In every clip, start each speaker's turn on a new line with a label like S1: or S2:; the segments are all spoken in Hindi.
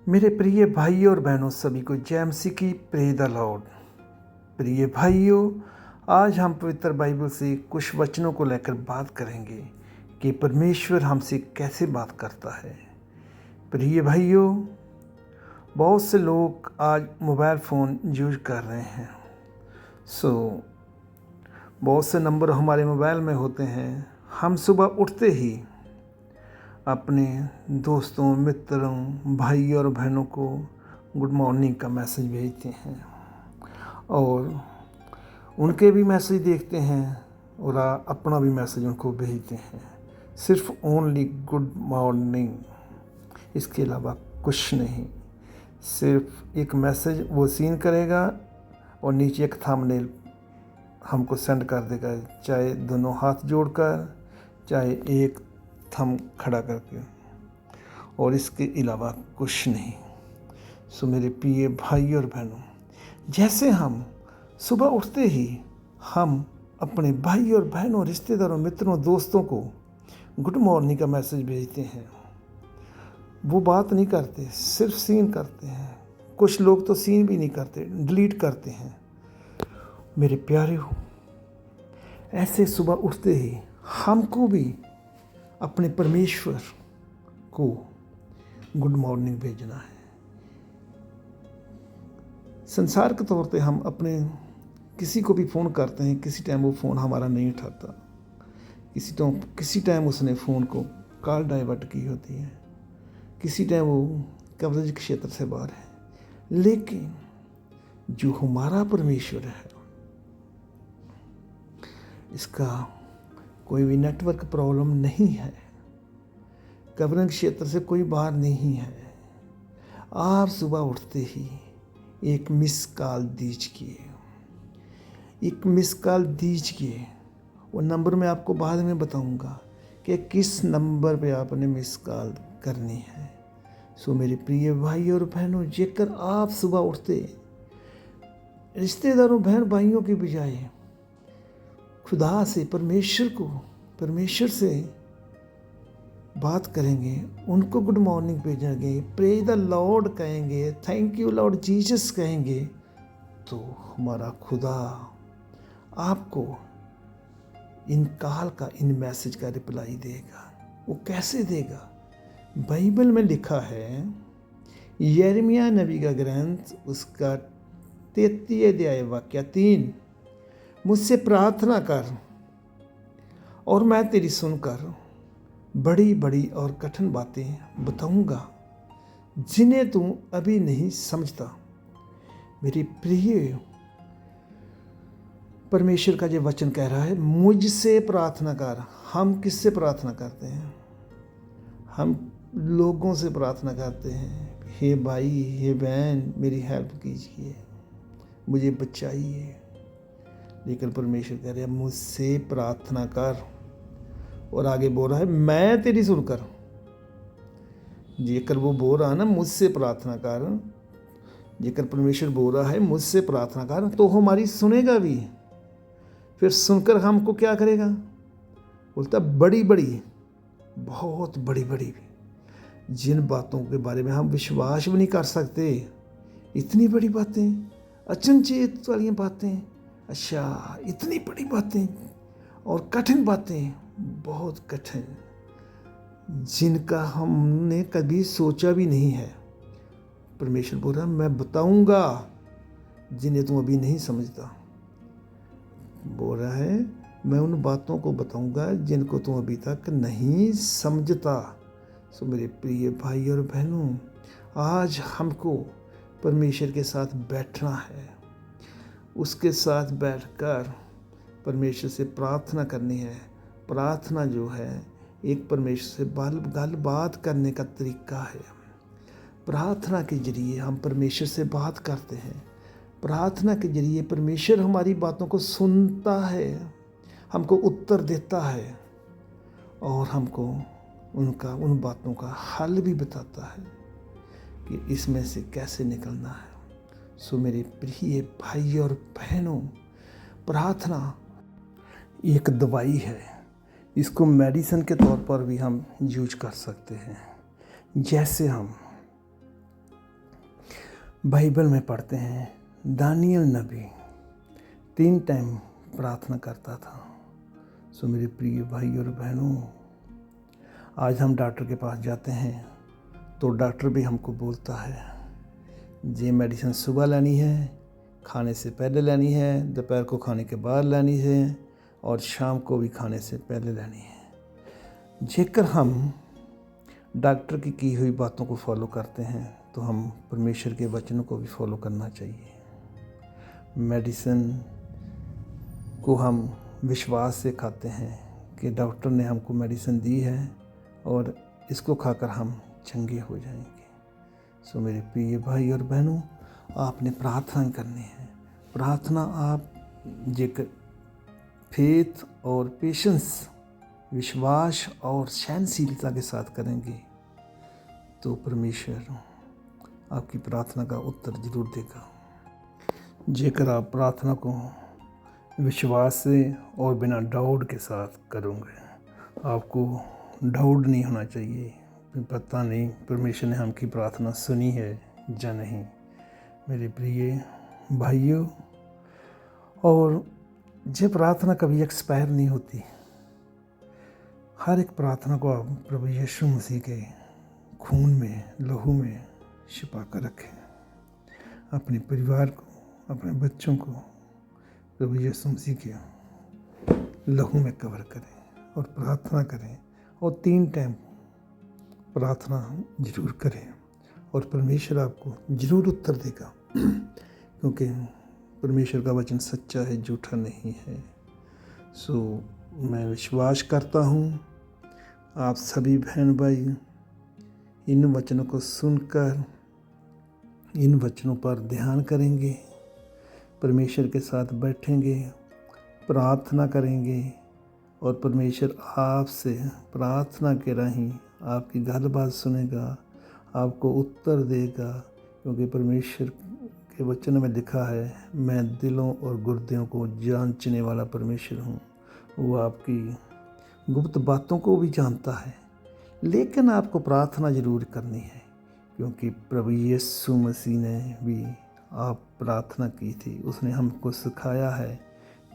S1: मेरे प्रिय भाइयों और बहनों, सभी को जय मसीह की प्रेज द लॉर्ड। प्रिय भाइयों, आज हम पवित्र बाइबल से कुछ वचनों को लेकर बात करेंगे कि परमेश्वर हमसे कैसे बात करता है। प्रिय भाइयों, बहुत से लोग आज मोबाइल फ़ोन यूज कर रहे हैं। बहुत से नंबर हमारे मोबाइल में होते हैं। हम सुबह उठते ही अपने दोस्तों, मित्रों, भाई और बहनों को गुड मॉर्निंग का मैसेज भेजते हैं और उनके भी मैसेज देखते हैं और अपना भी मैसेज उनको भेजते हैं। सिर्फ ओनली गुड मॉर्निंग, इसके अलावा कुछ नहीं। सिर्फ एक मैसेज वो सीन करेगा और नीचे एक थंबनेल हमको सेंड कर देगा, चाहे दोनों हाथ जोड़कर, चाहे एक थंब खड़ा करके, और इसके अलावा कुछ नहीं। सो मेरे प्रिय भाई और बहनों, जैसे हम सुबह उठते ही हम अपने भाई और बहनों, रिश्तेदारों, मित्रों, दोस्तों को गुड मॉर्निंग का मैसेज भेजते हैं, वो बात नहीं करते, सिर्फ सीन करते हैं। कुछ लोग तो सीन भी नहीं करते, डिलीट करते हैं। मेरे प्यारे हो, ऐसे सुबह उठते ही हमको भी अपने परमेश्वर को गुड मॉर्निंग भेजना है। संसार के तौर पे हम अपने किसी को भी फ़ोन करते हैं, किसी टाइम वो फ़ोन हमारा नहीं उठाता, किसी टाइम उसने फ़ोन को कॉल डाइवर्ट की होती है, किसी टाइम वो कवरेज क्षेत्र से बाहर है। लेकिन जो हमारा परमेश्वर है, इसका कोई भी नेटवर्क प्रॉब्लम नहीं है, कवरेज क्षेत्र से कोई बाहर नहीं है। आप सुबह उठते ही एक मिस कॉल दीजिए, वो नंबर मैं आपको बाद में बताऊंगा कि किस नंबर पे आपने मिस कॉल करनी है। सो मेरे प्रिय भाई और बहनों, जेकर आप सुबह उठते रिश्तेदारों, बहन भाइयों की बजाय खुदा से, परमेश्वर से बात करेंगे, उनको गुड मॉर्निंग भेजेंगे, प्रेज द लॉर्ड कहेंगे, थैंक यू लॉर्ड जीसस कहेंगे, तो हमारा खुदा आपको इन कॉल का, इन मैसेज का रिप्लाई देगा। वो कैसे देगा? बाइबल में लिखा है, यिर्मयाह नबी का ग्रंथ, उसका 33 अध्याय वाक्य 3, मुझसे प्रार्थना कर और मैं तेरी सुनकर बड़ी बड़ी और कठिन बातें बताऊंगा जिन्हें तू अभी नहीं समझता। मेरी प्रिय, परमेश्वर का ये वचन कह रहा है, मुझसे प्रार्थना कर। हम किससे प्रार्थना करते हैं? हम लोगों से प्रार्थना करते हैं, हे भाई, हे बहन, मेरी हेल्प कीजिए, मुझे बचाइए। लेकिन परमेश्वर कह रहा है, मुझसे प्रार्थना कर, और आगे बोल रहा है, मैं तेरी सुनकर। जेकर वो बोल रहा है ना, मुझसे प्रार्थना कर, जेकर परमेश्वर बोल रहा है मुझसे प्रार्थना कर, तो हमारी सुनेगा भी। फिर सुनकर हमको क्या करेगा? बोलता बड़ी बड़ी, बहुत बड़ी बड़ी, जिन बातों के बारे में हम विश्वास भी नहीं कर सकते, इतनी बड़ी बातें, अचंचेत वाली बातें, अच्छा इतनी बड़ी बातें और कठिन बातें, बहुत कठिन, जिनका हमने कभी सोचा भी नहीं है। परमेश्वर बोल रहा है, मैं बताऊंगा जिन्हें तुम अभी नहीं समझता। बोल रहा है, मैं उन बातों को बताऊंगा जिनको तुम अभी तक नहीं समझता। सो मेरे प्रिय भाई और बहनों, आज हमको परमेश्वर के साथ बैठना है, उसके साथ बैठकर परमेश्वर से प्रार्थना करनी है। प्रार्थना जो है एक परमेश्वर से बात करने का तरीका है। प्रार्थना के जरिए हम परमेश्वर से बात करते हैं। प्रार्थना के जरिए परमेश्वर हमारी बातों को सुनता है, हमको उत्तर देता है और हमको उन बातों का हल भी बताता है कि इसमें से कैसे निकलना है। सो मेरे प्रिय भाई और बहनों, प्रार्थना एक दवाई है, इसको मेडिसिन के तौर पर भी हम यूज कर सकते हैं। जैसे हम बाइबल में पढ़ते हैं दानियल नबी 3 टाइम प्रार्थना करता था। सो मेरे प्रिय भाई और बहनों, आज हम डॉक्टर के पास जाते हैं तो डॉक्टर भी हमको बोलता है ये मेडिसिन सुबह लेनी है, खाने से पहले लेनी है, दोपहर को खाने के बाद लेनी है और शाम को भी खाने से पहले लेनी है। जेकर हम डॉक्टर की हुई बातों को फॉलो करते हैं तो हम परमेश्वर के वचनों को भी फॉलो करना चाहिए। मेडिसिन को हम विश्वास से खाते हैं कि डॉक्टर ने हमको मेडिसिन दी है और इसको खाकर हम चंगे हो जाएंगे। सो मेरे प्रिय भाई और बहनों, आपने प्रार्थना करनी है। प्रार्थना आप जेकर फेथ और पेशेंस, विश्वास और सहनशीलता के साथ करेंगे तो परमेश्वर आपकी प्रार्थना का उत्तर जरूर देगा। जेकर आप प्रार्थना को विश्वास से और बिना डाउट के साथ करोगे, आपको डाउट नहीं होना चाहिए पता नहीं परमेश्वर ने हमकी प्रार्थना सुनी है या नहीं। मेरे प्रिय भाइयों, और ये प्रार्थना कभी एक्सपायर नहीं होती। हर एक प्रार्थना को आप प्रभु यीशु मसीह के खून में, लहू में छिपा कर रखें। अपने परिवार को, अपने बच्चों को प्रभु यीशु मसीह के लहू में कवर करें और प्रार्थना करें और 3 टाइम प्रार्थना जरूर करें और परमेश्वर आपको जरूर उत्तर देगा, क्योंकि परमेश्वर का वचन सच्चा है, झूठा नहीं है। सो मैं विश्वास करता हूँ आप सभी बहन भाई इन वचनों को सुनकर इन वचनों पर ध्यान करेंगे, परमेश्वर के साथ बैठेंगे, प्रार्थना करेंगे और परमेश्वर आपसे प्रार्थना के राही आपकी गल बात सुनेगा, आपको उत्तर देगा, क्योंकि परमेश्वर के वचन में लिखा है मैं दिलों और गुर्दों को जांचने वाला परमेश्वर हूँ। वो आपकी गुप्त बातों को भी जानता है, लेकिन आपको प्रार्थना जरूर करनी है, क्योंकि प्रभु यीशु मसीह ने भी आप प्रार्थना की थी। उसने हमको सिखाया है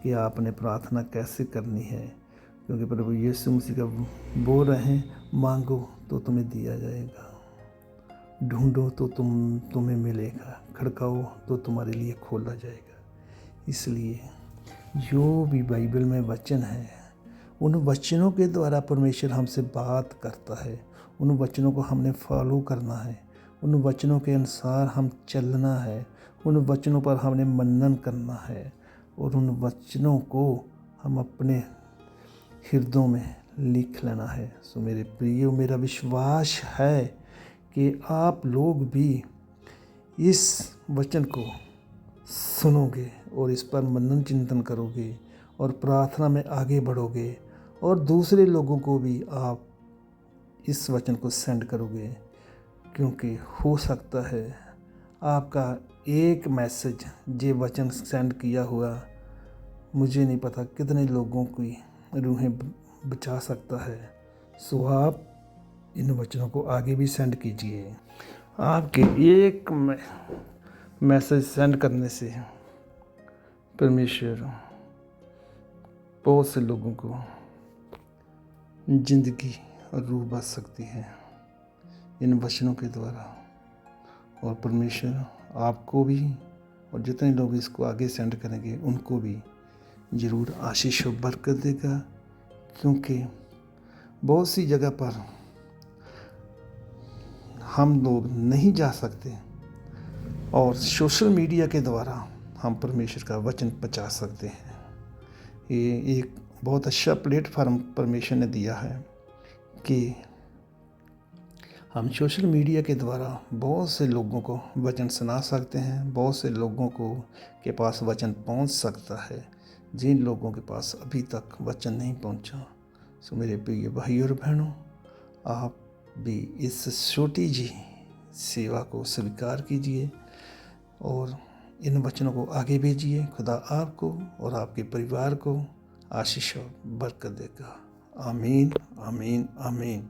S1: कि आपने प्रार्थना कैसे करनी है, क्योंकि प्रभु यीशु मसीह का बोल रहे हैं मांगो तो तुम्हें दिया जाएगा, ढूंढो तो तुम्हें मिलेगा, खड़काओ तो तुम्हारे लिए खोला जाएगा। इसलिए जो भी बाइबल में वचन है उन वचनों के द्वारा परमेश्वर हमसे बात करता है। उन वचनों को हमने फॉलो करना है, उन वचनों के अनुसार हम चलना है, उन वचनों पर हमने मनन करना है और उन वचनों को हम अपने हृदयों में लिख लेना है। सो मेरे प्रियो, मेरा विश्वास है कि आप लोग भी इस वचन को सुनोगे और इस पर मनन चिंतन करोगे और प्रार्थना में आगे बढ़ोगे और दूसरे लोगों को भी आप इस वचन को सेंड करोगे, क्योंकि हो सकता है आपका एक मैसेज ये वचन सेंड किया हुआ मुझे नहीं पता कितने लोगों की रूहें बचा सकता है। सो आप इन वचनों को आगे भी सेंड कीजिए। आपके एक मैसेज सेंड करने से परमेश्वर बहुत से लोगों को जिंदगी और रूह बच सकती है इन वचनों के द्वारा, और परमेश्वर आपको भी और जितने लोग इसको आगे सेंड करेंगे उनको भी ज़रूर आशीष और बरकत देगा, क्योंकि बहुत सी जगह पर हम लोग नहीं जा सकते और सोशल मीडिया के द्वारा हम परमेश्वर का वचन पहुंचा सकते हैं। ये एक बहुत अच्छा प्लेटफार्म परमेश्वर ने दिया है कि हम सोशल मीडिया के द्वारा बहुत से लोगों को वचन सुना सकते हैं, बहुत से लोगों को के पास वचन पहुंच सकता है जिन लोगों के पास अभी तक वचन नहीं पहुंचा। सो मेरे प्रिय भाई और बहनों, आप भी इस छोटी जी सेवा को स्वीकार कीजिए और इन वचनों को आगे भेजिए। खुदा आपको और आपके परिवार को आशीष और बरकत देगा। आमीन, आमीन, आमीन।